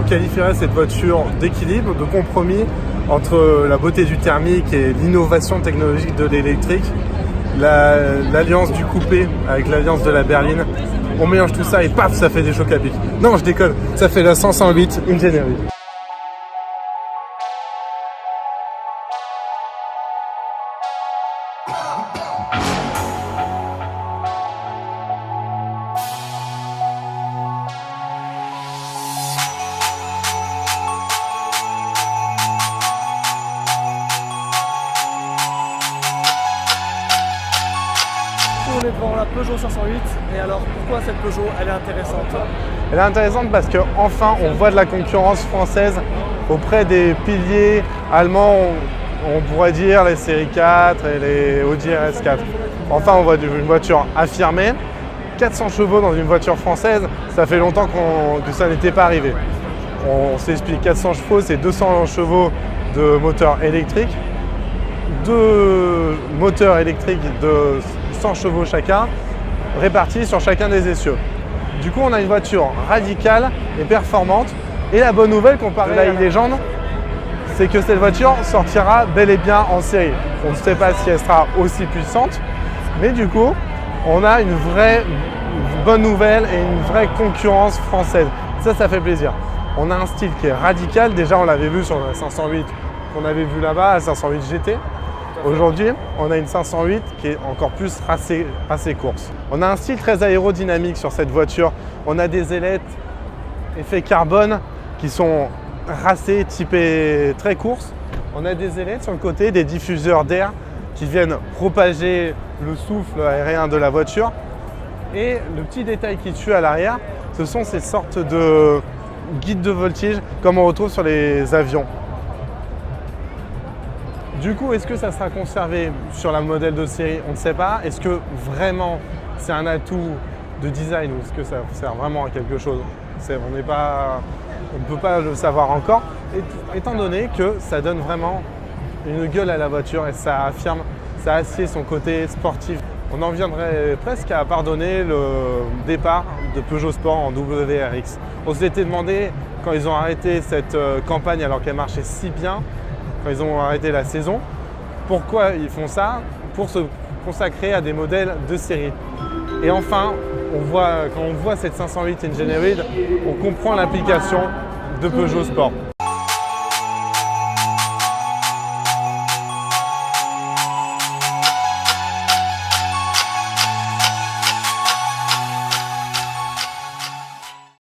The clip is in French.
qualifierais cette voiture d'équilibre, de compromis entre la beauté du thermique et l'innovation technologique de l'électrique, l'alliance du coupé avec l'alliance de la berline. On mélange tout ça et paf, ça fait des chocs à pic. Non, je déconne, ça fait la 508 Engineering. On est devant la Peugeot 508 et alors pourquoi cette Peugeot elle est intéressante? Elle est intéressante parce qu'enfin on voit de la concurrence française auprès des piliers allemands, on pourrait dire les séries 4 et les Audi RS4. Enfin on voit une voiture affirmée, 400 chevaux dans une voiture française, ça fait longtemps que ça n'était pas arrivé. On s'explique, 400 chevaux c'est 200 chevaux de moteur électrique, 2 moteurs électriques de 100 chevaux chacun, répartis sur chacun des essieux. Du coup, on a une voiture radicale et performante. Et la bonne nouvelle comparée à la légende, c'est que cette voiture sortira bel et bien en série. On ne sait pas si elle sera aussi puissante, mais du coup, on a une vraie bonne nouvelle et une vraie concurrence française. Ça fait plaisir. On a un style qui est radical. Déjà, on l'avait vu sur la 508 qu'on avait vu là-bas, la 508 GT. Aujourd'hui, on a une 508 qui est encore plus racée course. On a un style très aérodynamique sur cette voiture. On a des ailettes effet carbone qui sont racées, typées très course. On a des ailettes sur le côté, des diffuseurs d'air qui viennent propager le souffle aérien de la voiture. Et le petit détail qui tue à l'arrière, ce sont ces sortes de guides de voltige comme on retrouve sur les avions. Du coup, est-ce que ça sera conservé sur la modèle de série? On ne sait pas. Est-ce que vraiment c'est un atout de design ou est-ce que ça sert vraiment à quelque chose? On ne peut pas le savoir encore, étant donné que ça donne vraiment une gueule à la voiture et ça affirme, ça assied son côté sportif. On en viendrait presque à pardonner le départ de Peugeot Sport en WRX. On s'était demandé, quand ils ont arrêté cette campagne alors qu'elle marchait si bien, quand ils ont arrêté la saison, pourquoi ils font ça? Pour se consacrer à des modèles de série. Et enfin, quand on voit cette 508 Engineering, on comprend l'implication de Peugeot Sport.